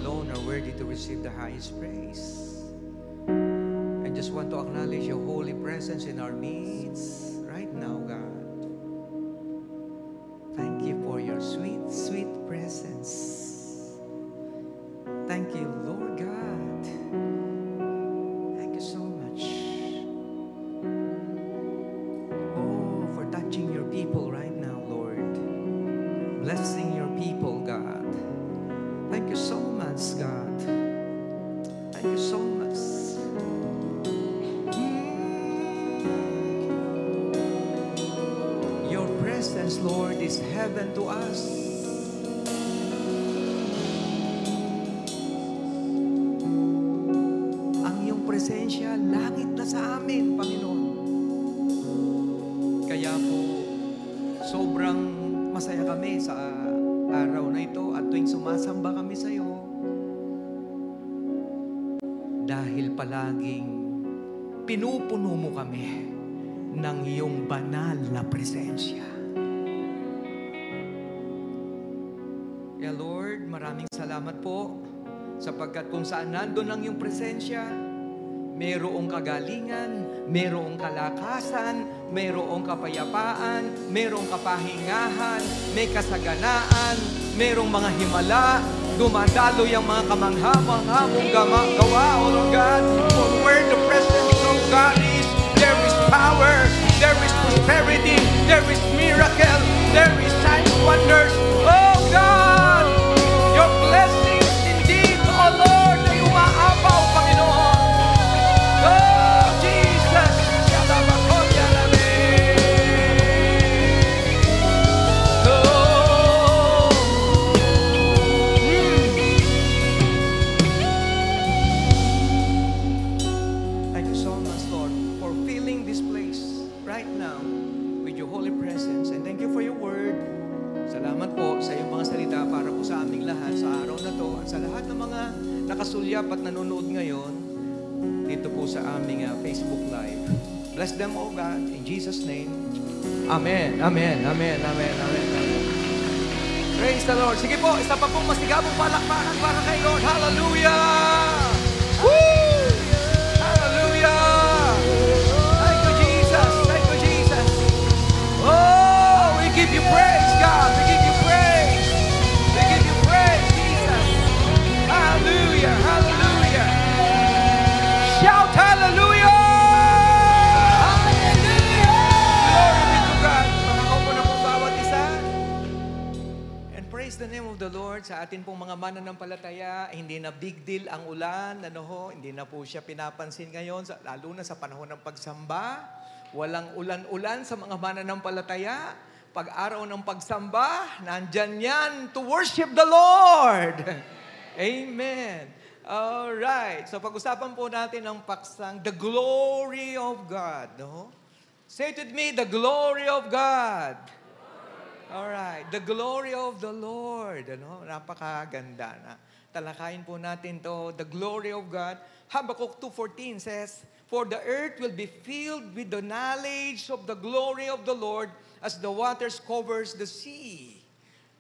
alone are worthy to receive the highest praise. I just want to acknowledge your holy presence in our midst right now, God. Thank you for your sweet, sweet presence. Thank you, Lord God. Thank you so much. Oh, for touching your people right now, Lord. Blessing your people, God. Thank you so much, God. Thank you so much. Your presence, Lord, is heaven to us. Ang iyong presensya, langit na sa amin, Panginoon. Kaya po, sobrang masaya kami sa araw na ito at tuwing sumasamba kami sa iyo. Dahil palaging pinupuno mo kami ng iyong banal na presensya. Kaya Lord, maraming salamat po sapagkat kung saan nandun ang iyong presensya, mayroong kagalingan, mayroong kalakasan, mayroong kapayapaan, mayroong kapahingahan, may kasaganaan, mayroong mga himala, dumadalo yung mga kamangha-manghamong gawa, O Lord God. For where the presence of God is, there is power, there is prosperity, there is miracle, there is signs, wonders. Oh God, your blessings indeed, oh Lord, ay umaapaw, Panginoon. Oh Jesus, Thank you so much, Lord, for filling this place right now with your holy presence. And thank you for your word. Salamat po sa iyong mga salita para po sa aming lahat sa araw na to at sa lahat ng mga nakasulyap at nanonood ngayon dito po sa aming Facebook Live. Bless them, oh God, in Jesus' name. Amen, amen, amen, amen, amen, amen. Praise the Lord. Sige po, isa pa pong masigabong palakpakan para kay Lord. Hallelujah! Woo! Oh, we give you praise, God. We give you praise. We give you praise, Jesus. Hallelujah, hallelujah. Shout hallelujah! Hallelujah! Glory be to God. Makakaupo na po bawat isa. And praise the name of the Lord. Sa atin pong mga mananampalataya, hindi na big deal ang ulan. Hindi na po siya pinapansin ngayon, lalo na sa panahon ng pagsamba. Walang ulan-ulan sa mga mananampalataya. Pag-araw ng pagsamba, nandyan yan to worship the Lord. Amen. Alright. So pag-usapan po natin ang paksang, the glory of God. No? Say it with me, the glory of God. Alright. The glory of the Lord. Ano? Napakaganda na. Talakayin po natin to, the glory of God. Habakkuk 2:14 says, for the earth will be filled with the knowledge of the glory of the Lord as the waters covers the sea.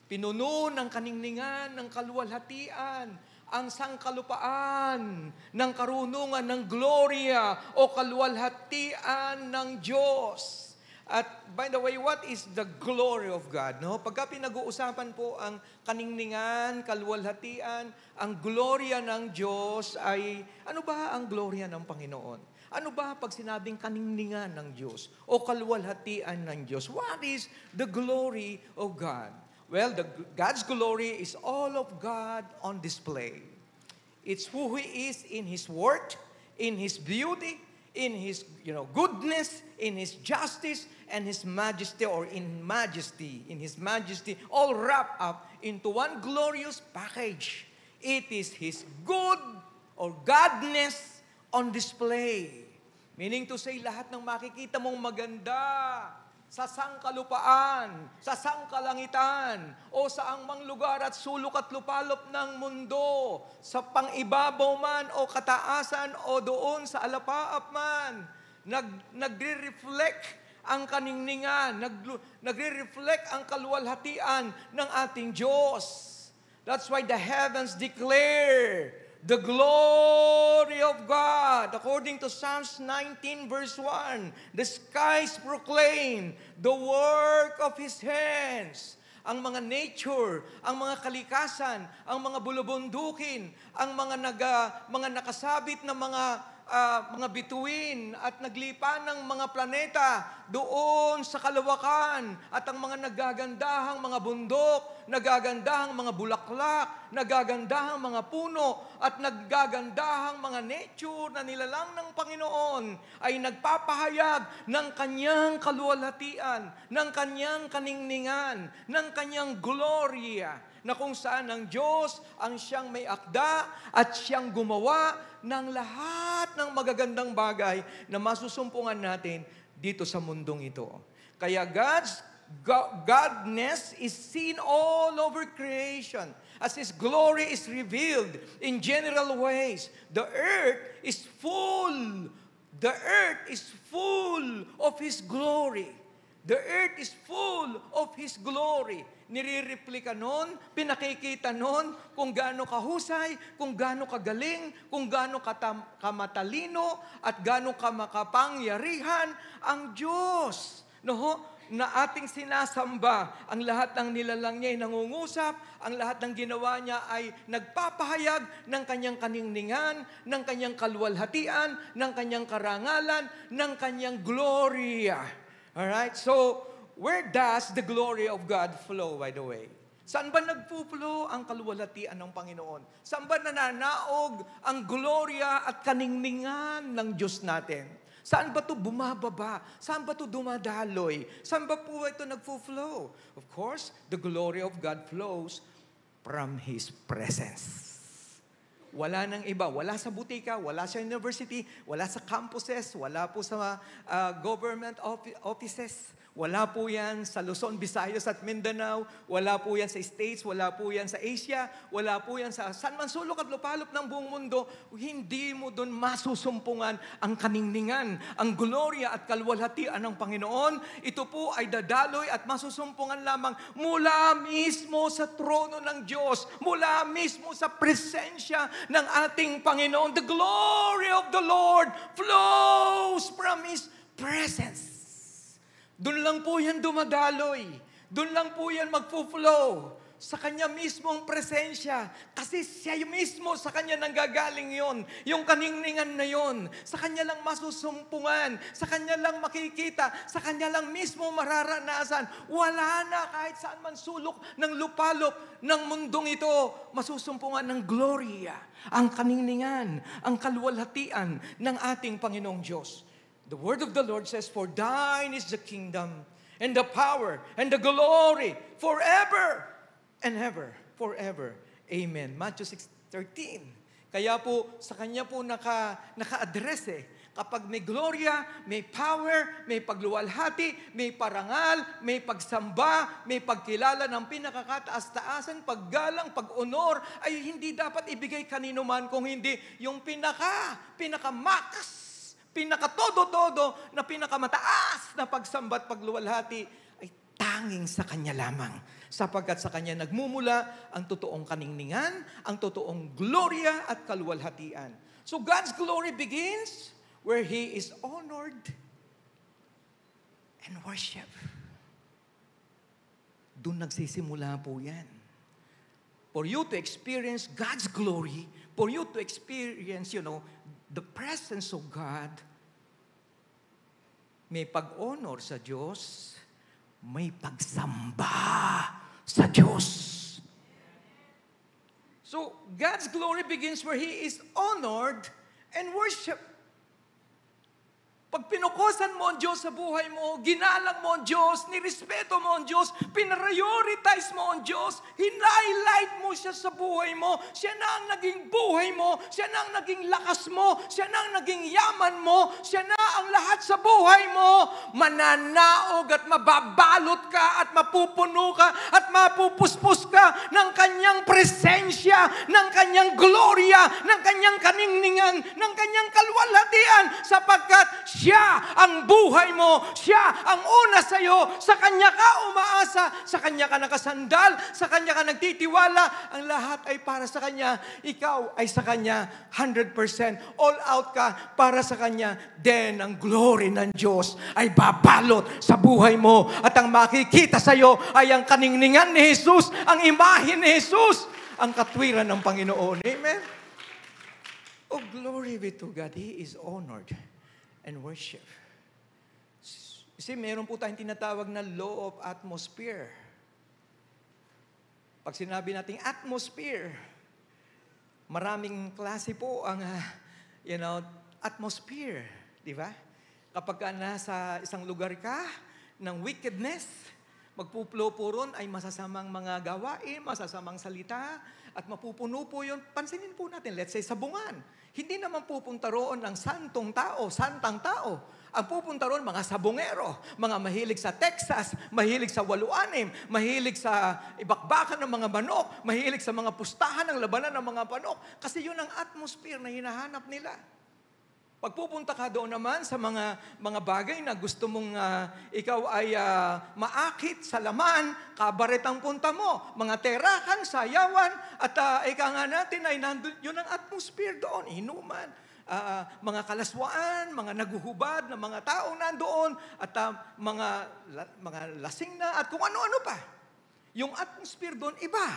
Pinuno ng kaningningan, ng kaluwalhatian, ang sangkalupaan ng karunungan ng gloria o kaluwalhatian ng Diyos. At by the way, what is the glory of God? No? Pagka pinag-uusapan po ang kaningningan, kaluwalhatian, ang gloria ng Diyos ay, ano ba ang gloria ng Panginoon? Ano ba pag sinabing kaningningan ng Diyos o kaluwalhatian ng Diyos? What is the glory of God? Well, God's glory is all of God on display. It's who He is in His word, in His beauty, in His goodness, in His justice, and His majesty, or in His majesty, all wrapped up into one glorious package. It is His good or godness on display. Meaning to say, lahat ng makikita mong maganda sa sangkalupaan, sa sangkalangitan, o sa angmang lugar at sulok at lupalop ng mundo, sa pangibabaw man o kataasan o doon sa alapaap man, nagre-reflect ang kaningningan, nagre-reflect ang kaluwalhatian ng ating Diyos. That's why the heavens declare the glory of God. According to Psalms 19 verse 1, the skies proclaim the work of His hands. Ang mga nature, ang mga kalikasan, ang mga bulubundukin, ang mga nakasabit na mga bituin at naglipa ng mga planeta doon sa kalawakan at ang mga nagagandahang mga bundok, nagagandahang mga bulaklak, nagagandahang mga puno at nagagandahang mga nature na nilalang ng Panginoon ay nagpapahayag ng kanyang kaluwalhatian, ng kanyang kaningningan, ng kanyang gloria, na kung saan ang Diyos ang siyang may akda at siyang gumawa ng lahat ng magagandang bagay na masusumpungan natin dito sa mundong ito. Kaya Godness is seen all over creation as His glory is revealed in general ways. The earth is full of His glory. The earth is full of His glory. Nire-replika nun, pinakikita nun kung gaano kahusay, kung gaano kagaling, kung gaano kamatalino, at gaano kamakapangyarihan ang Diyos. Na ating sinasamba, ang lahat ng nilalang niya ay nangungusap, ang lahat ng ginawa niya ay nagpapahayag ng kanyang kaningningan, ng kanyang kaluwalhatian, ng kanyang karangalan, ng kanyang gloria. Alright, so where does the glory of God flow, by the way? Saan ba nagpo-flow ang kaluwalhatian ng Panginoon? Saan ba nananaog ang gloria at kaningningan ng Diyos natin? Saan ba ito bumababa? Saan ba ito dumadaloy? Saan ba po ito nagpo-flow? Of course, the glory of God flows from His presence. Wala nang iba. Wala sa butika, wala sa university, wala sa campuses, wala po sa government offices. Wala po yan sa Luzon, Visayas at Mindanao. Wala po yan sa States, wala po yan sa Asia, wala po yan sa saan man sulok at lupalop ng buong mundo. Hindi mo doon masusumpungan ang kaningningan, ang gloria at kalwalhatian ng Panginoon. Ito po ay dadaloy at masusumpungan lamang mula mismo sa trono ng Diyos, mula mismo sa presensya ng ating Panginoon. The glory of the Lord flows from His presence. Doon lang po yan dumadaloy. Doon lang po yan magpo-flow. Sa Kanya mismong presensya. Kasi siya mismo, sa Kanya nanggagaling yon. Yung kaningningan na yon. Sa Kanya lang masusumpungan. Sa Kanya lang makikita. Sa Kanya lang mismo mararanasan. Wala na kahit saan man sulok ng lupalop ng mundong ito. Masusumpungan ng gloria. Ang kaningningan, ang kaluwalhatian ng ating Panginoong Diyos. The word of the Lord says, "For thine is the kingdom, and the power, and the glory, forever and ever, forever." Amen. Matthew 6:13. Kaya po, sa Kanya po naka-address Kapag may gloria, may power, may pagluwalhati, may parangal, may pagsamba, may pagkilala ng pinakakataas-taasan, paggalang, pag-honor, ay hindi dapat ibigay kanino man kung hindi yung pinaka-max, pinaka-todo-todo na pinakamataas na pagsambat, pagluwalhati ay tanging sa Kanya lamang. Sapagkat sa Kanya nagmumula ang totoong kaningningan, ang totoong gloria at kaluwalhatian. So God's glory begins where He is honored and worshiped. Doon nagsisimula po yan. For you to experience God's glory, for you to experience, the presence of God, may pag-honor sa Diyos, may pagsamba sa Diyos. So, God's glory begins where He is honored and worshiped. Pag pinukusan mo ang Diyos sa buhay mo, ginalang mo ang Diyos, nirespeto mo ang Diyos, pinarioritize mo ang Diyos, hinighlight mo siya sa buhay mo, siya na ang naging buhay mo, siya na ang naging lakas mo, siya na ang naging yaman mo, siya na ang lahat sa buhay mo, mananaog at mababalot ka at mapupuno ka at mapupuspos ka ng Kanyang presensya, ng Kanyang gloria, ng Kanyang kaningningan, ng Kanyang kalwalhatian, sapagkat siya ang buhay mo, siya ang una sa'yo, sa Kanya ka umaasa, sa Kanya ka nakasandal, sa Kanya ka nagtitiwala, ang lahat ay para sa Kanya, ikaw ay sa Kanya 100%, all out ka para sa Kanya, then ang glory ng Diyos ay babalot sa buhay mo at ang makikita sa'yo ay ang kaningningan ni Jesus, ang imahe ni Jesus, ang katwiran ng Panginoon. Amen? Oh, glory be to God. He is honored and worship. Kasi meron po tayong tinatawag na law of atmosphere. Pag sinabi nating atmosphere, maraming klase po ang, atmosphere. Di ba? Kapag ka nasa isang lugar ka ng wickedness, magpuplo po ron ay masasamang mga gawain, masasamang salita, at mapupuno po yun. Pansinin po natin, let's say, sabungan. Hindi naman pupunta roon ang santang tao. Ang pupunta roon, mga sabungero, mga mahilig sa Texas, mahilig sa 8-6, mahilig sa ibakbakan ng mga manok, mahilig sa mga pustahan ng labanan ng mga manok. Kasi yun ang atmosphere na hinahanap nila. Pagpupunta ka doon naman sa mga bagay na gusto mong ikaw ay maakit sa laman, kabaret ang punta mo, mga terakan, sayawan, at ika nga natin ay nandun, yun ang atmosphere doon, inuman, mga kalaswaan, mga naguhubad na mga taong nandoon, at mga lasing na, at kung ano-ano pa. Yung atmosphere doon, iba.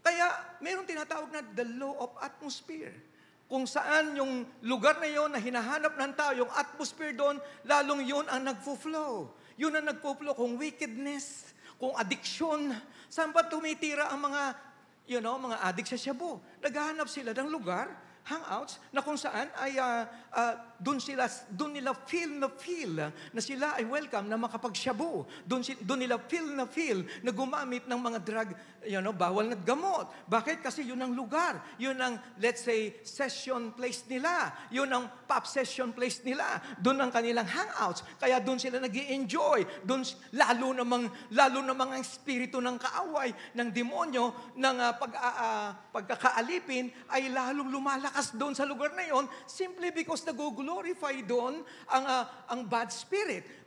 Kaya, mayroong tinatawag na the law of atmosphere. Kung saan yung lugar na yon na hinahanap ng tao, yung atmosphere doon, lalong yun ang nagpo-flow. Yun ang nagpo-flow kung wickedness, kung addiction. Saan pa tumitira ang mga addict sa shabu? Naghahanap sila ng lugar, hangouts, na kung saan ay doon nila feel na sila ay welcome na makapag-shabu. Doon nila feel na gumamit ng mga drug, bawal na gamot. Bakit? Kasi yun ang lugar. Yun ang, let's say, session place nila. Yun ang pop session place nila. Doon ang kanilang hangouts. Kaya doon sila nag-i-enjoy. Doon lalo namang ang espiritu ng kaaway, ng demonyo, ng pagkakaalipin ay lalong lumalakas doon sa lugar na yon, simply because nag-glorify doon ang bad spirit.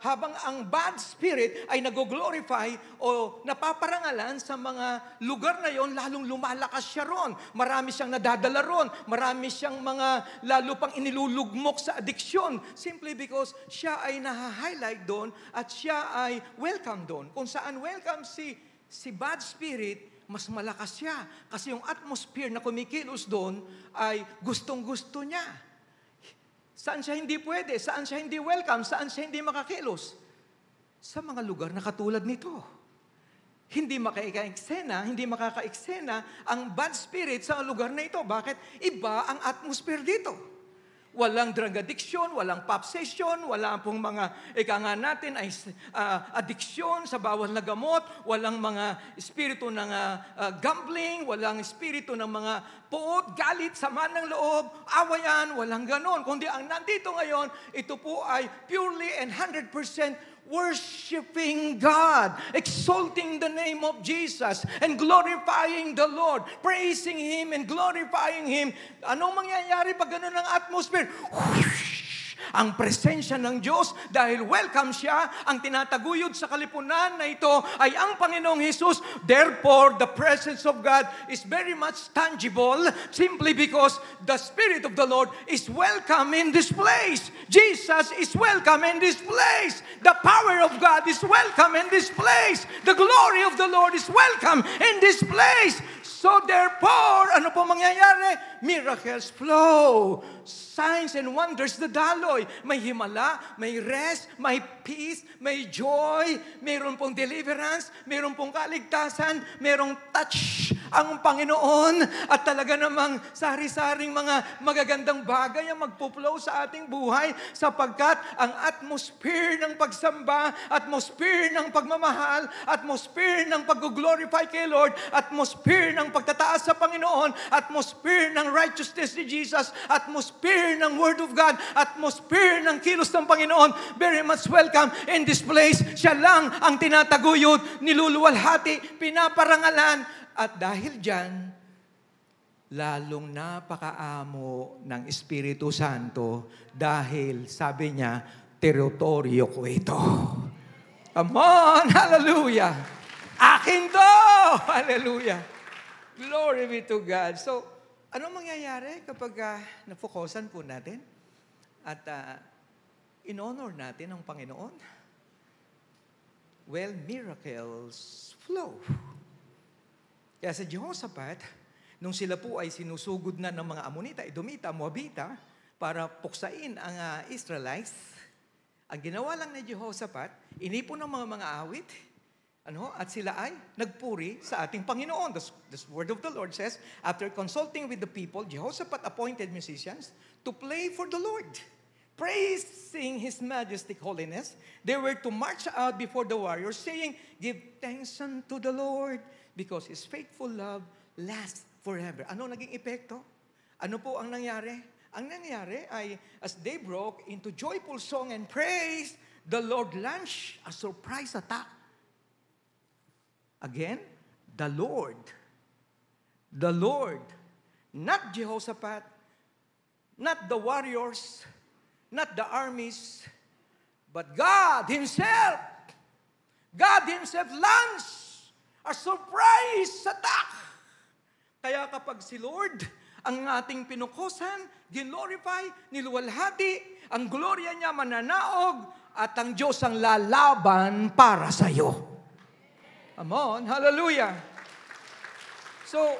Habang ang bad spirit ay nag-glorify o napaparangalan sa mga lugar na yon, lalong lumalakas siya ron. Marami siyang nadadala ron. Marami siyang mga lalo pang inilulugmok sa addiction. Simply because siya ay naha-highlight doon at siya ay welcome doon. Kung saan welcome si bad spirit, mas malakas siya. Kasi yung atmosphere na kumikilos doon ay gustong-gusto niya. Saan siya hindi pwede? Saan siya hindi welcome? Saan siya hindi makakilos? Sa mga lugar na katulad nito. Hindi makaka-eksena ang bad spirit sa lugar na ito. Bakit? Iba ang atmosphere dito. Walang drug addiction, walang pop session, wala pong mga, natin ay addiction sa bawal na gamot, walang mga espiritu ng gambling, walang espiritu ng mga puot, galit, sama ng loob, awayan, walang ganon. Kundi ang nandito ngayon, ito po ay purely and 100% worshiping God, exalting the name of Jesus, and glorifying the Lord, praising Him and glorifying Him. Anong mangyayari pag ganun ang atmosphere? Ang presensya ng Diyos, dahil welcome siya, ang tinataguyod sa kalipunan na ito ay ang Panginoong Jesus. Therefore, the presence of God is very much tangible simply because the Spirit of the Lord is welcome in this place. Jesus is welcome in this place. The power of God is welcome in this place. The glory of the Lord is welcome in this place. So therefore, ano po mangyayari? Miracles flow. Signs and wonders dadaloy. May himala, may rest, may peace, may joy, mayroon pong deliverance, mayroon pong kaligtasan, mayroong touch ang Panginoon at talaga namang sari-saring mga magagandang bagay ang magpo-flow sa ating buhay sapagkat ang atmosphere ng pagsamba, atmosphere ng pagmamahal, atmosphere ng pag-glorify kay Lord, atmosphere ng pagtataas sa Panginoon, atmosphere ng righteousness ni Jesus, atmosphere ng Word of God, atmosphere ng kilos ng Panginoon, very much welcome in this place. Siya lang ang tinataguyod, niluluwalhati, pinaparangalan. At dahil dyan, lalong napakaamo ng Espiritu Santo dahil sabi niya, teritoryo ko ito. Come on! Hallelujah! Akin to! Hallelujah! Glory be to God. So, ano mangyayari kapag nafokusan po natin at in-honor natin ang Panginoon? Well, miracles flow. Kaya sa Jehoshaphat, nung sila po ay sinusugod na ng mga Amonita, Edomita, Moabita, para puksain ang Israelites, ang ginawa lang ni Jehoshaphat, inipon ng mga awit, at sila ay nagpuri sa ating Panginoon. The word of the Lord says, after consulting with the people, Jehoshaphat appointed musicians to play for the Lord. Praising His majestic holiness, they were to march out before the warriors, saying, give thanks unto the Lord, because His faithful love lasts forever. Ano naging epekto? Ano po ang nangyari? Ang nangyari ay, as they broke into joyful song and praise, the Lord launched a surprise attack. Again, the Lord, not Jehoshaphat, not the warriors, not the armies, but God Himself launched a surprise attack. Kaya kapag si Lord ang ating pinukusan, glorify, niluwalhati, ang gloria niya mananaog, at ang Diyos ang lalaban para sa iyo. Come on, hallelujah. So,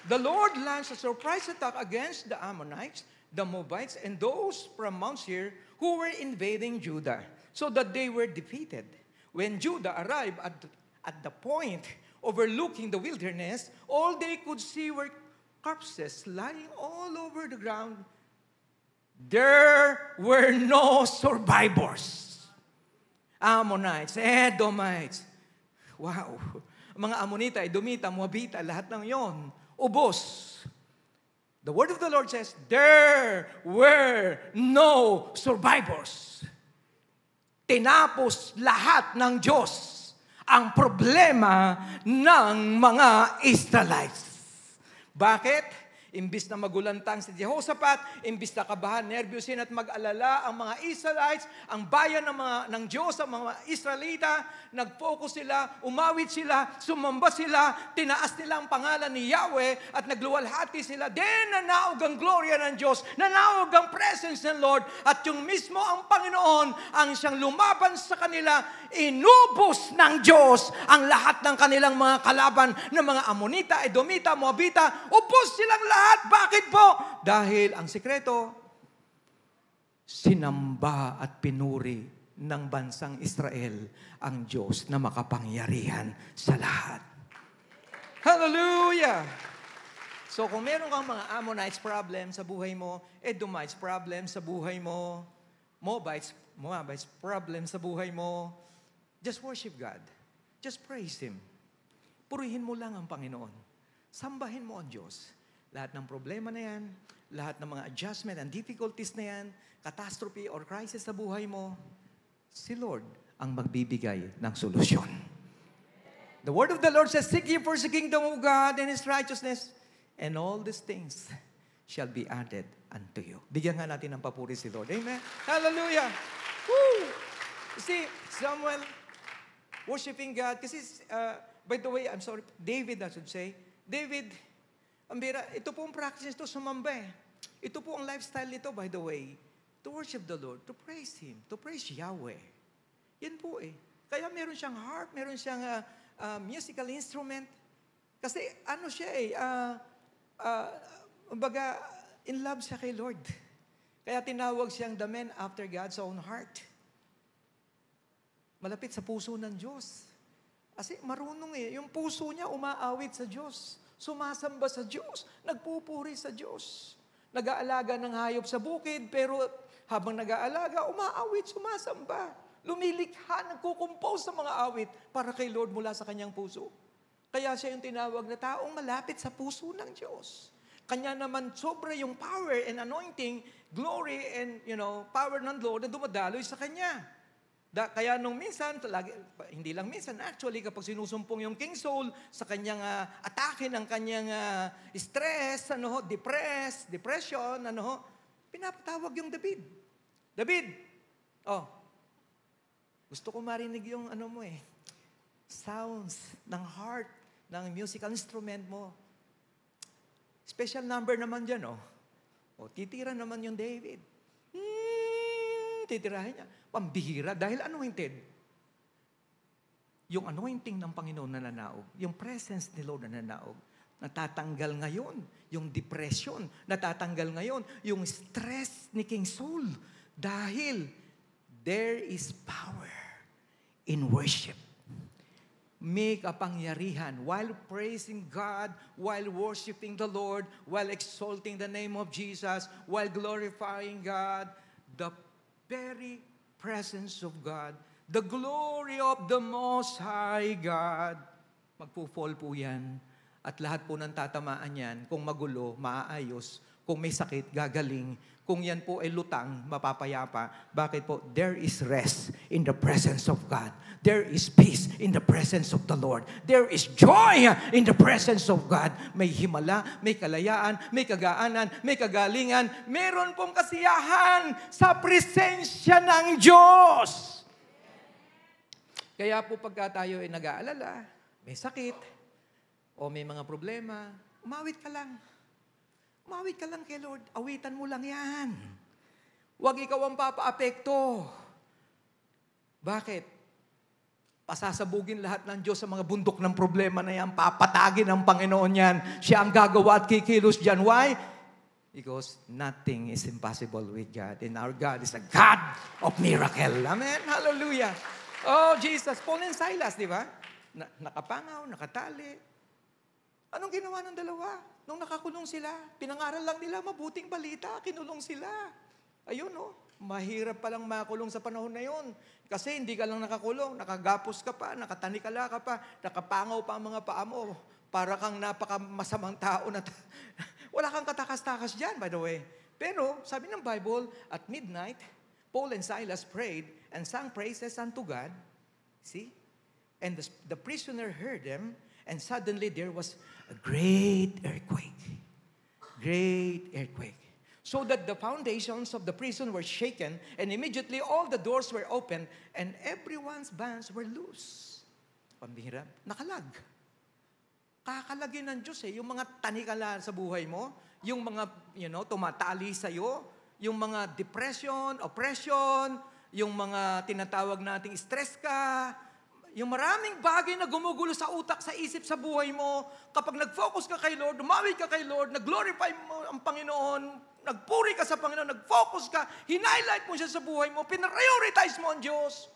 the Lord launched a surprise attack against the Ammonites, the Moabites, and those from Mount Seir who were invading Judah, so that they were defeated. When Judah arrived at the point overlooking the wilderness, all they could see were corpses lying all over the ground. There were no survivors. Ammonites, Edomites. Wow. Mga Amonita, Edomita, Moabita, lahat ng yon, ubos. The word of the Lord says, there were no survivors. Tinapos lahat ng Diyos ang problema ng mga Israelites. Bakit? Imbis na magulantang si Jehoshaphat, imbis na kabahan, nervyusin at mag-alala ang mga Israelites, ang bayan ng Diyos, ang mga Israelita, nag-focus sila, umawit sila, sumamba sila, tinaas nila ang pangalan ni Yahweh at nagluwalhati sila. Then nanaog ang gloria ng Diyos, nanaog ang presence ng Lord, at yung mismo ang Panginoon ang siyang lumaban sa kanila, inubos ng Diyos ang lahat ng kanilang mga kalaban ng mga Amonita, Edomita, Moabita, ubos silang lahat. Bakit po? Dahil ang sikreto, sinamba at pinuri ng bansang Israel ang Diyos na makapangyarihan sa lahat. Hallelujah! So kung meron kang mga Ammonites problem sa buhay mo, Edomites problem sa buhay mo, Moabites problem sa buhay mo, just worship God. Just praise Him. Purihin mo lang ang Panginoon. Sambahin mo ang Diyos. Lahat ng problema na yan, lahat ng mga adjustment and difficulties na yan, catastrophe or crisis sa buhay mo, si Lord ang magbibigay ng solusyon. The word of the Lord says, seek ye first the kingdom of God and His righteousness, and all these things shall be added unto you. Bigyan nga natin ng papuri si Lord. Amen? Hallelujah! Woo! See, Samuel, worshiping God, kasi, by the way, David, I should say, David, ito po ang practice nito, sumamba eh. Ito po ang lifestyle nito, by the way, to worship the Lord, to praise Him, to praise Yahweh. Yan po eh. Kaya meron siyang harp, meron siyang musical instrument. Kasi ano siya eh, in love siya kay Lord. Kaya tinawag siyang the man after God's own heart. Malapit sa puso ng Diyos. Kasi marunong eh, yung puso niya umaawit sa Diyos. Sumasamba sa Diyos, nagpupuri sa Diyos. Nag-aalaga ng hayop sa bukid, pero habang nag-aalaga, umaawit, sumasamba. Lumilikha, nagkukumpose sa mga awit para kay Lord mula sa kanyang puso. Kaya siya yung tinawag na taong malapit sa puso ng Diyos. Kanya naman sobra yung power and anointing, glory and power ng Lord na dumadaloy sa kanya. Kaya nung minsan, hindi lang minsan, actually, kapag sinusumpong yung King Saul sa kanyang atake ng kanyang stress, depression, pinapatawag yung David. David, gusto ko marinig yung sounds ng heart, ng musical instrument mo. Special number naman dyan, titira naman yung David. Titirahin niya. Pambihira. Dahil anointed. Yung anointing ng Panginoon na nananaog, yung presence ni Lord na nananaog, natatanggal ngayon yung depression, natatanggal ngayon yung stress ni King Saul. Dahil there is power in worship. May kapangyarihan while praising God, while worshiping the Lord, while exalting the name of Jesus, while glorifying God, the very presence of God, the glory of the Most High God, magpo-fall po yan. At lahat po ng tatamaan yan, kung magulo, maaayos, kung may sakit, gagaling, kung yan po ay lutang, mapapayapa. Bakit po? There is rest in the presence of God. There is peace in the presence of the Lord. There is joy in the presence of God. May himala, may kalayaan, may kagaanan, may kagalingan. Meron pong kasiyahan sa presensya ng Diyos. Kaya po pagka tayo ay nag-aalala, may sakit, o may mga problema, umawit ka lang. Umawit ka lang kay Lord. Awitan mo lang yan. Huwag ikaw ang papaapekto. Bakit? Pasasabugin lahat ng Diyos sa mga bundok ng problema na yan. Papatagin ng Panginoon yan. Siya ang gagawa at kikilos dyan. Why? Because nothing is impossible with God. And our God is a God of miracle. Amen? Hallelujah. Oh, Jesus. Paul and Silas, di ba? Nakapangaw, nakatali. Anong ginawa ng dalawa? Nung nakakulong sila, pinangaral lang nila mabuting balita, kinulong sila. Ayun, mahirap palang makulong sa panahon na yun. Kasi hindi ka lang nakakulong, nakagapos ka pa, nakatanikala ka pa, nakapangaw pa ang mga paa mo. Para kang napakamasamang tao na wala kang katakas-takas dyan, by the way. Pero, sabi ng Bible, at midnight, Paul and Silas prayed and sang praises unto God. See? And the prisoner heard them, and suddenly there was a great earthquake. Great earthquake. So that the foundations of the prison were shaken, and immediately all the doors were opened, and everyone's bands were loose. Pambihira. Nakalag. Kakalagin ng Diyos yung mga tanikala sa buhay mo, yung mga, tumatali sa'yo, yung mga depression, oppression, yung mga tinatawag nating stress ka, yung maraming bagay na gumugulo sa utak, sa isip, sa buhay mo, kapag nag-focus ka kay Lord, umawit ka kay Lord, nag-glorify mo ang Panginoon, nagpuri ka sa Panginoon, nag-focus ka, hinighlight mo siya sa buhay mo, pinrioritize mo ang Diyos,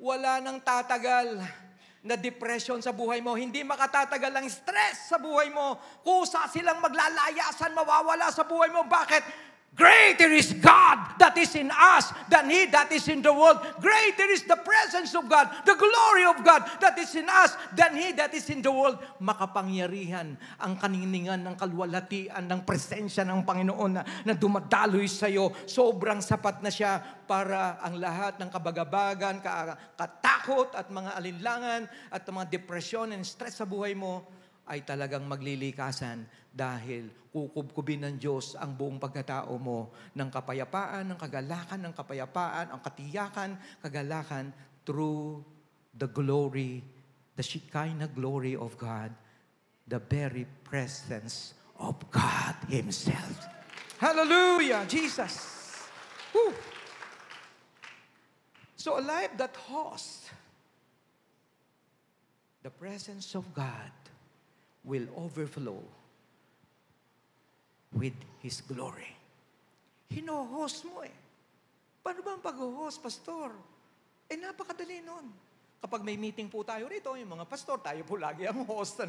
wala nang tatagal na depression sa buhay mo, hindi makatatagal ang stress sa buhay mo, kusa silang maglalayasan, mawawala sa buhay mo. Bakit? Greater is God that is in us than he that is in the world. Greater is the presence of God, the glory of God that is in us than he that is in the world. Makapangyarihan ang kaniningan ng kalwalhatian ng presensya ng Panginoon na dumadaloy sa iyo. Sobrang sapat na siya para ang lahat ng kabagabagan, katakot at mga alinlangan at mga depression and stress sa buhay mo ay talagang maglilikasan dahil kukubkubin ng Diyos ang buong pagkatao mo ng kapayapaan, ng kagalakan, ng kapayapaan, ang katiyakan, kagalakan through the glory, the Shekinah glory of God, the very presence of God Himself. Hallelujah, Jesus. Woo. So a life that hosts the presence of God will overflow with His glory. Hino-host mo Paano ba ang pag-host, pastor? Napakadali nun. Kapag may meeting po tayo rito, yung mga pastor, tayo po lagi ang host,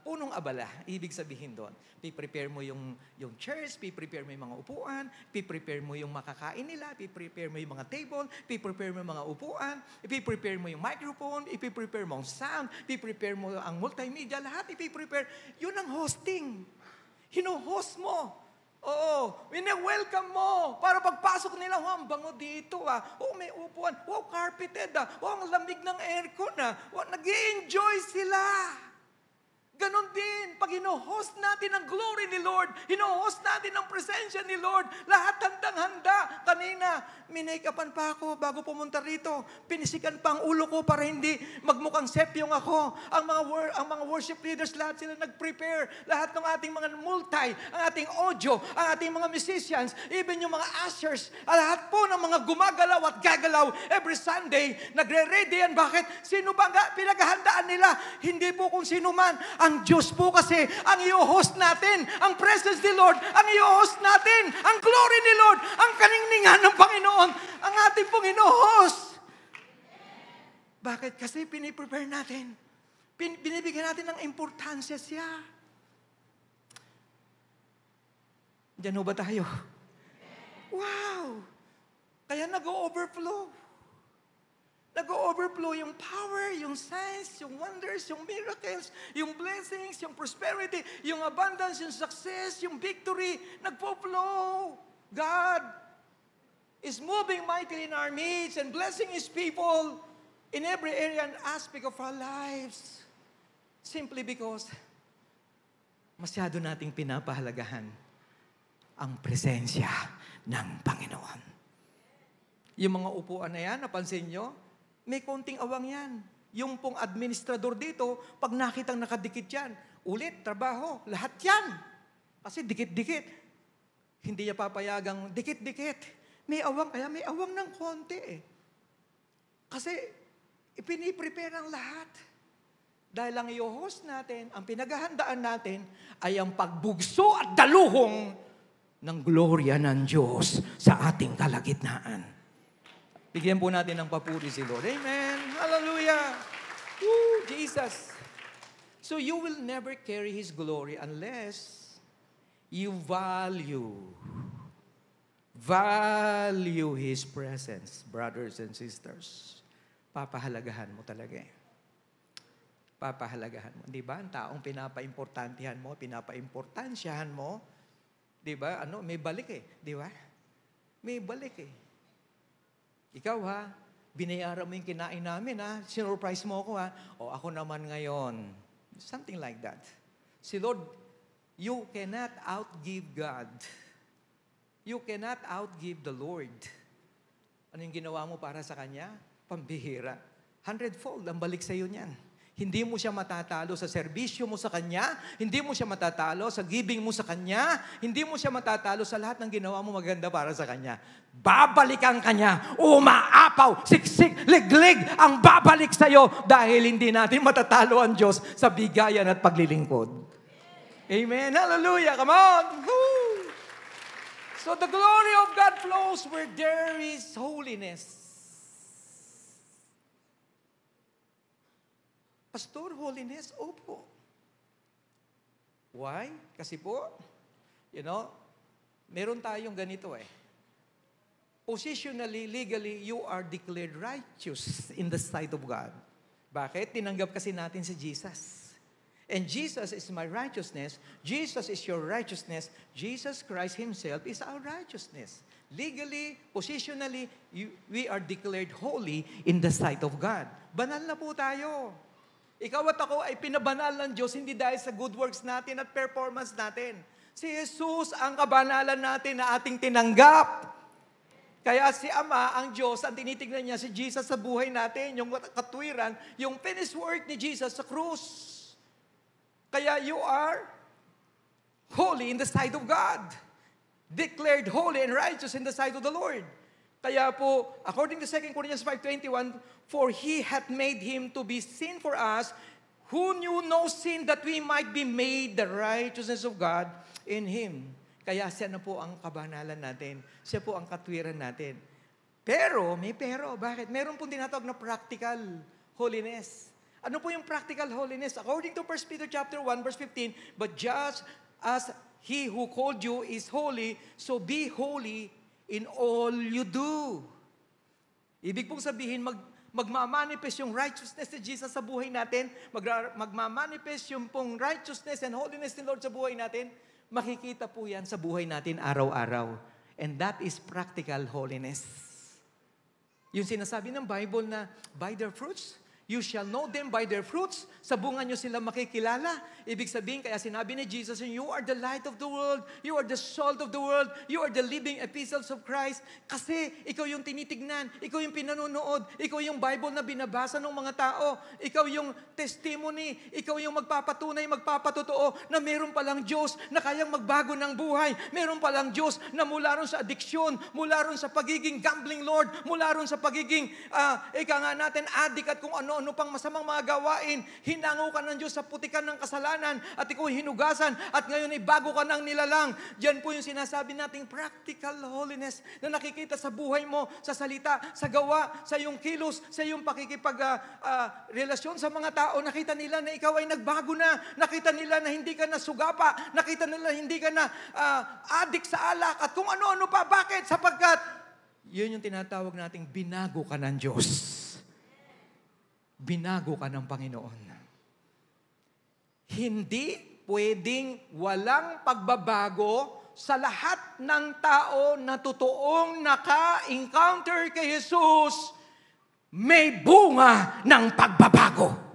punong abala, ibig sabihin doon. Piprepare mo yung chairs, piprepare mo yung mga upuan, piprepare mo yung makakain nila, piprepare mo yung mga table, piprepare mo yung mga upuan, ipiprepare mo yung microphone, ipiprepare mo ang sound, piprepare mo ang multimedia, lahat ipiprepare. Yun ang hosting. Hino-host mo. Oo, wini-welcome mo para pagpasok nila, ang bango dito may upuan, carpeted ang lamig ng aircon nag-i-enjoy sila. Ganon din, pag hino-host natin ang glory ni Lord, hino-host natin ang presensya ni Lord, lahat handang-handa. Kanina, minake-upan pa ako bago pumunta rito. Pinisikan pa ang ulo ko para hindi magmukhang sepyong ako. Ang mga worship leaders, lahat sila nag-prepare. Lahat ng ating mga multi, ang ating audio, ang ating mga musicians, even yung mga ushers, lahat po ng mga gumagalaw at gagalaw every Sunday, nagre-ready yan. Bakit? Sino ba pinaghahandaan nila? Hindi po kung sino man. Ang Diyos po kasi ang i-host natin, ang presence ni Lord, ang i-host natin, ang glory ni Lord, ang kaningningan ng Panginoon, ang ating pong i-host. Bakit? Kasi piniprepare natin. Binibigyan natin ng importansya siya. Diyan ho ba tayo? Wow! Kaya nag-overflow. Nag-overflow yung power, yung signs, yung wonders, yung miracles, yung blessings, yung prosperity, yung abundance, yung success, yung victory. Nag-flow. God is moving mightily in our midst and blessing His people in every area and aspect of our lives. Simply because masyado nating pinapahalagahan ang presensya ng Panginoon. Yung mga upuan na yan, napansin nyo? May konting awang yan. Yung pong administrador dito, pag nakitang nakadikit yan, ulit, trabaho, lahat yan. Kasi dikit-dikit. Hindi niya papayagang dikit-dikit. May awang, kaya may awang ng konti Kasi ipiniprepare ang lahat. Dahil ang i-host natin, ang pinaghahandaan natin, ay ang pagbugso at daluhong ng gloria ng Diyos sa ating kalagitnaan. Bigyan po natin ng papuri si Lord. Amen. Hallelujah. Woo, Jesus. So you will never carry His glory unless you value His presence, brothers and sisters. Papahalagahan mo talaga Papahalagahan mo. Di ba? Ang taong pinapaimportantihan mo, pinapaimportansyahan mo, di ba? May balik Di ba? May balik Ikaw binayaran mo yung kinain namin sinurprise mo ako O ako naman ngayon. Something like that. Si Lord, you cannot outgive God. You cannot outgive the Lord. Ano yung ginawa mo para sa Kanya? Pambihira. 100-fold ang balik sa iyo niyan. Hindi mo siya matatalo sa serbisyo mo sa Kanya. Hindi mo siya matatalo sa giving mo sa Kanya. Hindi mo siya matatalo sa lahat ng ginawa mo maganda para sa Kanya. Babalikan ka niya. Umaapaw, siksik, liglig ang babalik sa iyo dahil hindi natin matatalo ang Diyos sa bigayan at paglilingkod. Amen. Hallelujah. Come on. Woo! So the glory of God flows where there is holiness. Pastor, holiness? Opo. Why? Kasi po, meron tayong ganito Positionally, legally, you are declared righteous in the sight of God. Bakit? Tinanggap kasi natin si Jesus. And Jesus is my righteousness. Jesus is your righteousness. Jesus Christ Himself is our righteousness. Legally, positionally, we are declared holy in the sight of God. Banal na po tayo. Ikaw at ako ay pinabanal ng Diyos hindi dahil sa good works natin at performance natin. Si Jesus ang kabanalan natin na ating tinanggap. Kaya si Ama, ang Diyos, ang tinitignan niya si Jesus sa buhay natin, yung katwiran, yung finished work ni Jesus sa krus. Kaya you are holy in the sight of God. Declared holy and righteous in the sight of the Lord. Kaya po, according to 2 Corinthians 5:21, for He hath made Him to be sin for us, who knew no sin, that we might be made the righteousness of God in Him. Kaya siya na po ang kabanalan natin. Siya po ang katwiran natin. Pero, may pero. Bakit? Meron pong tinatawag na practical holiness. Ano po yung practical holiness? According to 1 Peter chapter 1, verse 15, but just as He who called you is holy, so be holy in all you do. Ibig pong sabihin, magmamanifest yung righteousness ni Jesus sa buhay natin, magmamanifest yung pong righteousness and holiness ni Lord sa buhay natin, makikita po yan sa buhay natin araw-araw. And that is practical holiness. Yung sinasabi ng Bible na, by their fruits, you shall know them by their fruits. Sa bunga nyo sila makikilala. Ibig sabihin, kaya sinabi ni Jesus, you are the light of the world, you are the salt of the world, you are the living epistles of Christ. Kasi ikaw yung tinitignan, ikaw yung pinanonood, ikaw yung Bible na binabasa ng mga tao, ikaw yung testimony, ikaw yung magpapatunay, magpapatotoo na meron palang Diyos na kayang magbago ng buhay. Meron palang Diyos na mula ron sa addiction, mula ron sa pagiging gambling lord, mula ron sa pagiging, ika nga natin, addict at kung ano pang masamang mga gawain, hinango ka ng Diyos sa putikan ng kasalanan at ikaw hinugasan at ngayon ay bago ka ng nilalang. Diyan po yung sinasabi nating practical holiness na nakikita sa buhay mo, sa salita, sa gawa, sa iyong kilos, sa iyong pakikipag-relasyon sa mga tao. Nakita nila na ikaw ay nagbago na. Nakita nila na hindi ka na sugapa. Nakita nila na hindi ka na addict sa alak at kung ano-ano pa. Bakit? Sapagkat yun yung tinatawag nating binago ka ng Diyos. Binago ka ng Panginoon. Hindi pwedeng walang pagbabago sa lahat ng tao na totoong naka-encounter kay Jesus, may bunga ng pagbabago.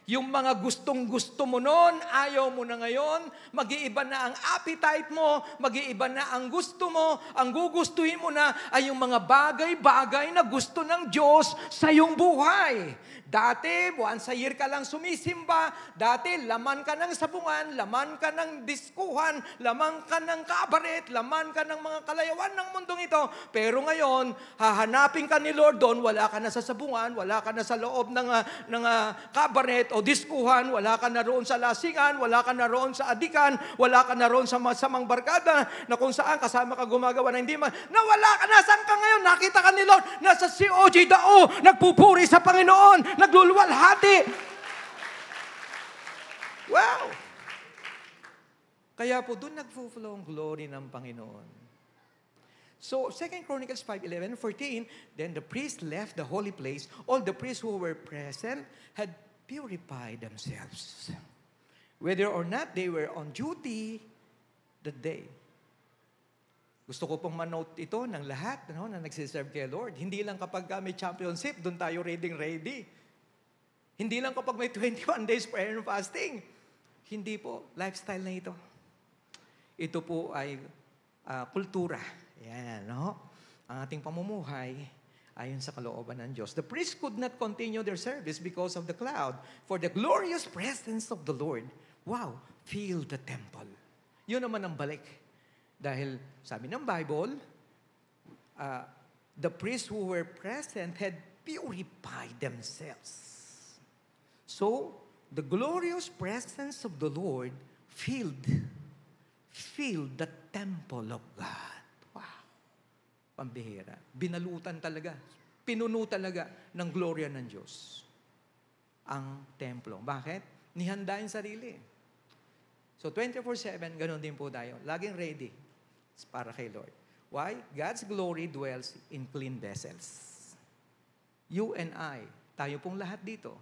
Yung mga gustong-gusto mo noon, ayaw mo na ngayon, mag-iiba na ang appetite mo, mag-iiba na ang gusto mo, ang gugustuhin mo na ay yung mga bagay-bagay na gusto ng Diyos sa iyong buhay. Dati, once a year ka lang sumisimba. Dati, laman ka ng sabungan, laman ka ng diskuhan, laman ka ng kabaret, laman ka ng mga kalayawan ng mundong ito. Pero ngayon, hahanapin ka ni Lord doon, wala ka na sa sabungan, wala ka na sa loob ng kabaret o diskuhan, wala ka na roon sa lasingan, wala ka na roon sa adikan, wala ka na roon sa masamang barkada na kung saan kasama ka gumagawa na hindi man. Nawala ka na, saan ka ngayon? Nakita ka ni Lord, nasa COG Dao, nagpupuri sa Panginoon, nagluluwalhati. Wow! Kaya po doon nagfuflow ang glory ng Panginoon. So, 2 Chronicles 5:11-14, then the priest left the holy place. All the priests who were present had purified themselves, whether or not they were on duty that day. Gusto ko pong manote ito ng lahat na nagsiserve kay Lord. Hindi lang kapag may championship, doon tayo ready. Hindi lang kapag may 21 days prayer and fasting. Hindi po. Lifestyle na ito. Ito po ay kultura. Yan, no? Ang ating pamumuhay ayon sa kalooban ng Diyos. The priests could not continue their service because of the cloud, for the glorious presence of the Lord, filled the temple. Yun naman ang balik. Dahil sabi ng Bible, the priests who were present had purified themselves. So, the glorious presence of the Lord filled the temple of God. Wow. Pambihira. Binalutan talaga. Pinuno talaga ng gloria ng Diyos ang templo. Bakit? Nihanda yung sarili. So, 24/7, ganun din po tayo. Laging ready para kay Lord. Why? God's glory dwells in clean vessels. You and I, tayo pong lahat dito,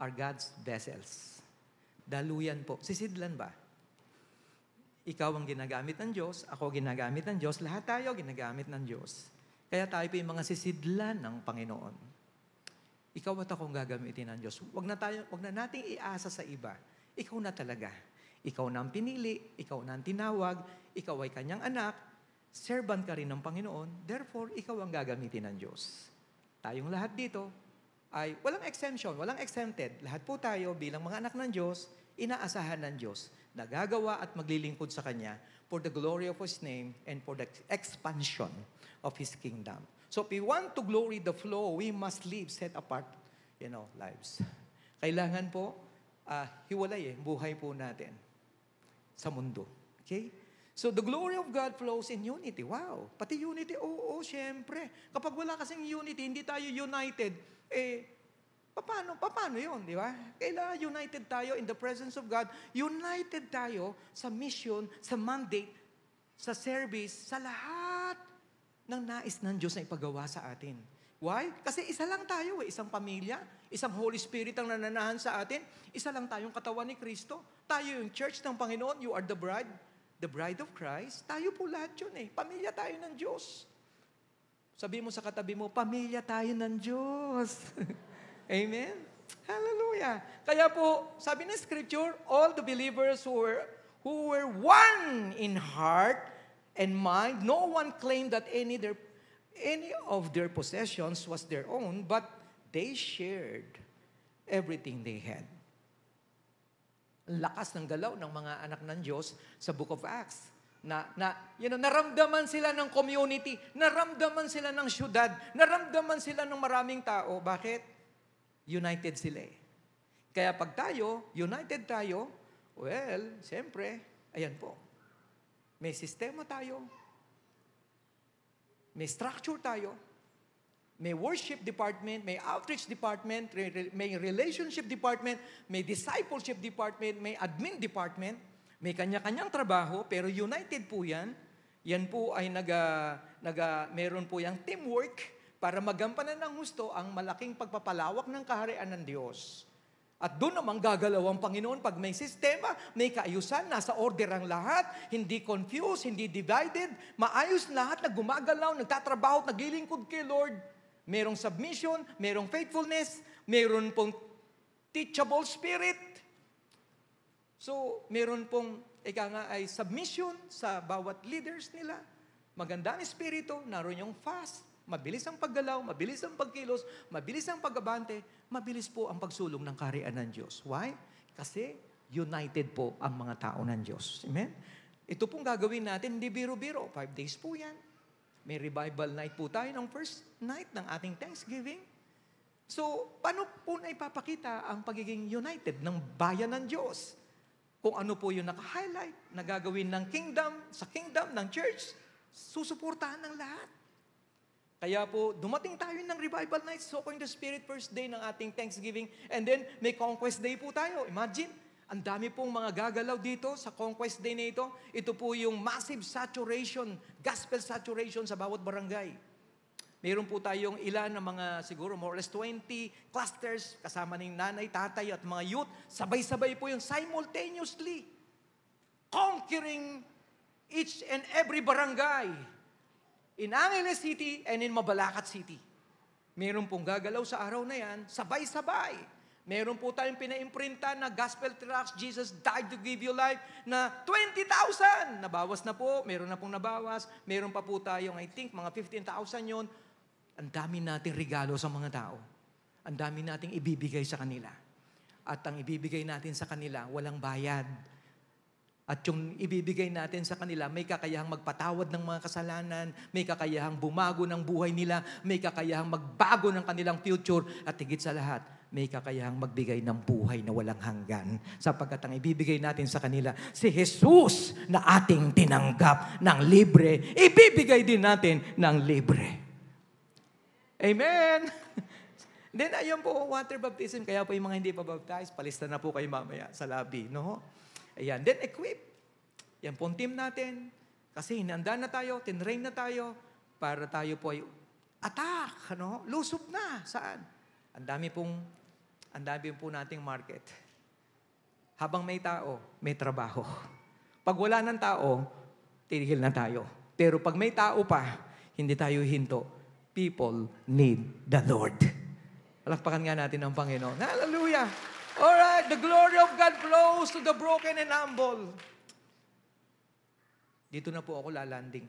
are God's vessels. Daluyan po. Sisidlan ba? Ikaw ang ginagamit ng Diyos, ako ginagamit ng Diyos, lahat tayo ginagamit ng Diyos. Kaya tayo po yung mga sisidlan ng Panginoon. Ikaw at akong gagamitin ng Diyos. Wag na nating iasa sa iba. Ikaw na talaga. Ikaw na ang pinili, ikaw na ang tinawag, ikaw ay kanyang anak, servant ka rin ng Panginoon, therefore, ikaw ang gagamitin ng Diyos. Tayong lahat dito ay walang exemption, walang exempted. Lahat po tayo bilang mga anak ng Diyos, inaasahan ng Diyos na gagawa at maglilingkod sa Kanya for the glory of His name and for the expansion of His kingdom. So if we want to glory the flow, we must live set apart, lives. Kailangan po, hiwalay buhay po natin sa mundo. Okay? So the glory of God flows in unity. Wow! Pati unity, oo, syempre. Kapag wala kasing unity, hindi tayo united, paano yun, di ba? Kailangan united tayo in the presence of God. United tayo sa mission, sa mandate, sa service, sa lahat ng nais ng Diyos na ipagawa sa atin. Why? Kasi isa lang tayo isang pamilya, isang Holy Spirit ang nananahan sa atin, isa lang tayong katawan ni Kristo. Tayo yung church ng Panginoon, you are the bride of Christ. Tayo po lahat yun Pamilya tayo ng Diyos. Sabi mo sa katabi mo, pamilya tayo ng Diyos. Amen? Hallelujah. Kaya po, sabi ng Scripture, all the believers who were one in heart and mind, no one claimed that any of their possessions was their own, but they shared everything they had. Lakas ng galaw ng mga anak ng Diyos sa Book of Acts. Naramdaman sila ng community, naramdaman sila ng syudad, naramdaman sila ng maraming tao. Bakit? United sila Kaya pag tayo, united tayo, well, siyempre, ayan po. May sistema tayo, may structure tayo, may worship department, may outreach department, may relationship department, may discipleship department, may admin department, may kanya-kanyang trabaho, pero united po yan. Yan po ay meron po yung teamwork para magampanan ng gusto ang malaking pagpapalawak ng kaharian ng Diyos. At doon naman gagalaw ang Panginoon pag may sistema, may kaayusan, nasa order ang lahat, hindi confused, hindi divided, maayos lahat na gumagalaw, nagtatrabaho, naglilingkod kay Lord. Merong submission, merong faithfulness, meron pong teachable spirit. So, meron pong, ay submission sa bawat leaders nila. Maganda ang espiritu, naroon yung fast, mabilis ang paggalaw, mabilis ang pagkilos, mabilis ang pag-abante, mabilis po ang pagsulong ng kaharian ng Diyos. Why? Kasi united po ang mga tao ng Diyos. Amen? Ito pong gagawin natin, hindi biro-biro. 5 days po yan. May revival night po tayo ng first night ng ating Thanksgiving. So, paano po na ipapakita ang pagiging united ng bayan ng Diyos? Kung ano po yung naka-highlight na gagawin ng kingdom, sa kingdom, ng church, susuportahan ng lahat. Kaya po, dumating tayo ng revival night, Soaking the Spirit, first day ng ating Thanksgiving, and then may Conquest Day po tayo. Imagine, ang dami pong mga gagalaw dito sa Conquest Day na ito. Ito po yung massive saturation, gospel saturation sa bawat barangay. Meron po tayong ilan na mga siguro more or less 20 clusters kasama ng nanay, tatay at mga youth. Sabay-sabay po yung simultaneously conquering each and every barangay in Angeles City and in Mabalacat City. Meron pong gagalaw sa araw na yan, sabay-sabay. Meron po tayong pinaimprinta na gospel tracts, Jesus died to give you life, na 20,000. Nabawas na po, meron na pong nabawas. Meron pa po tayong, I think, mga 15,000 yon. Ang dami nating regalo sa mga tao. Ang dami nating ibibigay sa kanila. At ang ibibigay natin sa kanila, walang bayad. At yung ibibigay natin sa kanila, may kakayahang magpatawad ng mga kasalanan, may kakayahang bumago ng buhay nila, may kakayahang magbago ng kanilang future, at higit sa lahat, may kakayahang magbigay ng buhay na walang hanggan. Sapagkat ang ibibigay natin sa kanila, si Jesus na ating tinanggap ng libre, ibibigay din natin ng libre. Amen! Then, ayun po, water baptism. Kaya po yung mga hindi pa baptized, palista na po kayo mamaya sa lobby. No? Ayan. Then, equip. Yan po ang team natin. Kasi hinanda na tayo, tinrain na tayo, para tayo po ay attack. Ano? Lusob na. Saan? Ang dami po nating market. Habang may tao, may trabaho. Pag wala ng tao, tigil na tayo. Pero pag may tao pa, hindi tayo hinto. People need the Lord. Palakpakan nga natin ang Panginoon. Hallelujah! Alright, the glory of God flows to the broken and humble. Dito na po ako lalanding.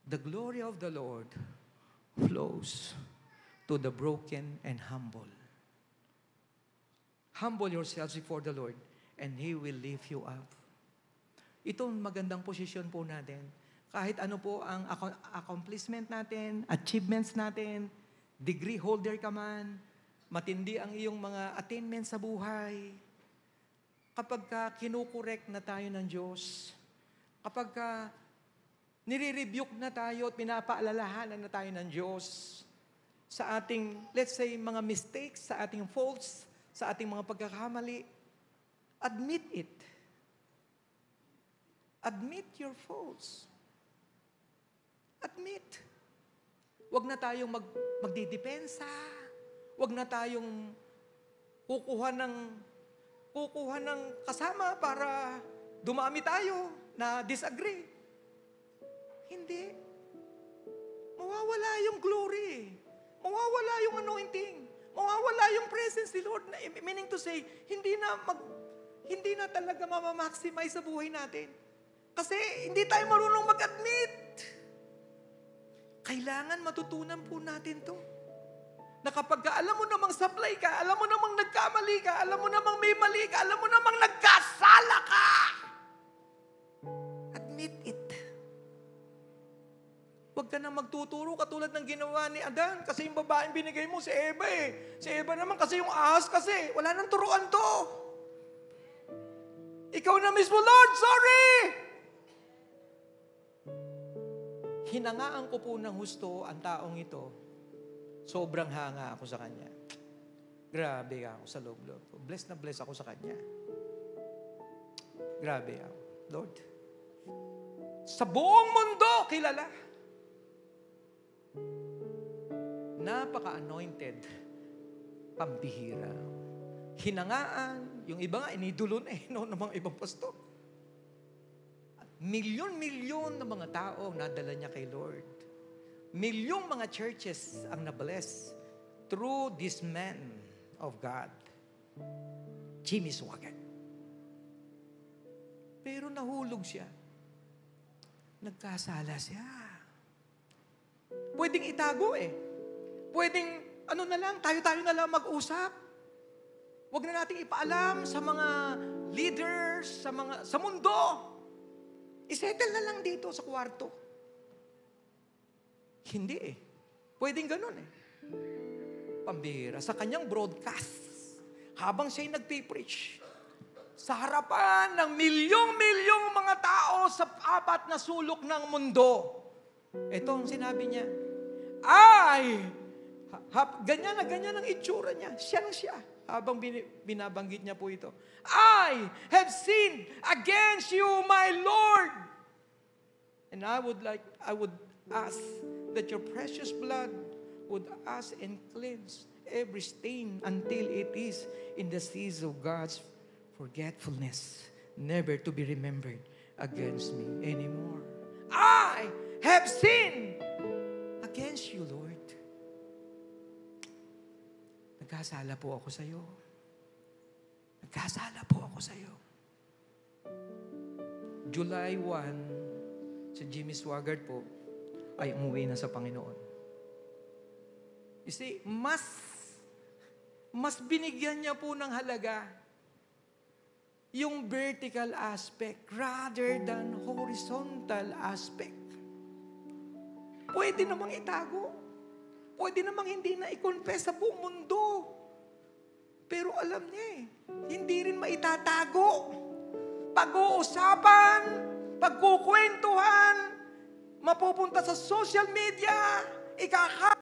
The glory of the Lord flows to the broken and humble. Humble yourselves before the Lord, and He will lift you up. Itong magandang posisyon po natin. Kahit ano po ang accomplishment natin, achievements natin, degree holder ka man, matindi ang iyong mga attainments sa buhay. Kapag kinukorek na tayo ng Diyos, kapag nire-rebuke na tayo at pinapaalalahanan na tayo ng Diyos sa ating, let's say, mga mistakes, sa ating faults, sa ating mga pagkakamali, admit it. Admit your faults. Admit. Huwag na tayong magdidepensa. Huwag na tayong kukuha ng kasama para dumami tayo na disagree. Hindi. Mawawala yung glory. Mawawala yung anointing. Mawawala yung presence ni Lord. Meaning to say, hindi na talaga mamamaximize sa buhay natin. Kasi hindi tayo marunong mag-admit. Kailangan matutunan po natin to. Na kapag alam mo namang sablay ka, alam mo namang nagkamali ka, alam mo namang may mali ka, alam mo namang nagkasala ka, admit it. Huwag ka na magtuturo katulad ng ginawa ni Adan kasi yung babaeng binigay mo si Eva eh. Si Eva naman kasi yung ahas kasi. Wala nang turuan to. Ikaw na mismo, Lord, sorry! Hinangaan ko po ng husto ang taong ito. Sobrang hanga ako sa kanya. Grabe ako sa loob-loob ko. Blessed na blessed ako sa kanya. Grabe ako. Lord, sa buong mundo, kilala. Napaka-anointed. Pambihira. Hinangaan. Yung iba nga, inidulo na ng mga ibang pastor. Milyon-milyon ng mga tao ang nadala niya kay Lord. Milyong mga churches ang nabless through this man of God, Jimmy Swaggart. Pero nahulog siya. Nagkasala siya. Pwedeng itago eh. Pwedeng, tayo na lang mag-usap. Huwag na nating ipaalam sa mga leaders, sa mundo. Isettle na lang dito sa kwarto. Hindi eh. Pwedeng ganun eh. Pambihira. Sa kanyang broadcast, habang siya'y nagpipreach, sa harapan ng milyong-milyong mga tao sa 4 na sulok ng mundo, ito ang sinabi niya, ganyan ang itsura niya. Siyang siya. Habang binabanggit niya po ito. I have sinned against you, my Lord. And I would ask that your precious blood would ask and cleanse every stain until it is in the seas of God's forgetfulness, never to be remembered against me anymore. I have sinned against you, Lord. Nagkasala po ako sa iyo. Nagkasala po ako sa iyo. July 1, si Jimmy Swaggart po ay umuwi na sa Panginoon. You see, mas binigyan niya po ng halaga yung vertical aspect rather than horizontal aspect. Pwede namang itago. Pwede namang hindi na i-confess sa buong mundo. Pero alam niya hindi rin maitatago. Pag-uusapan, pagkukwentuhan, mapupunta sa social media,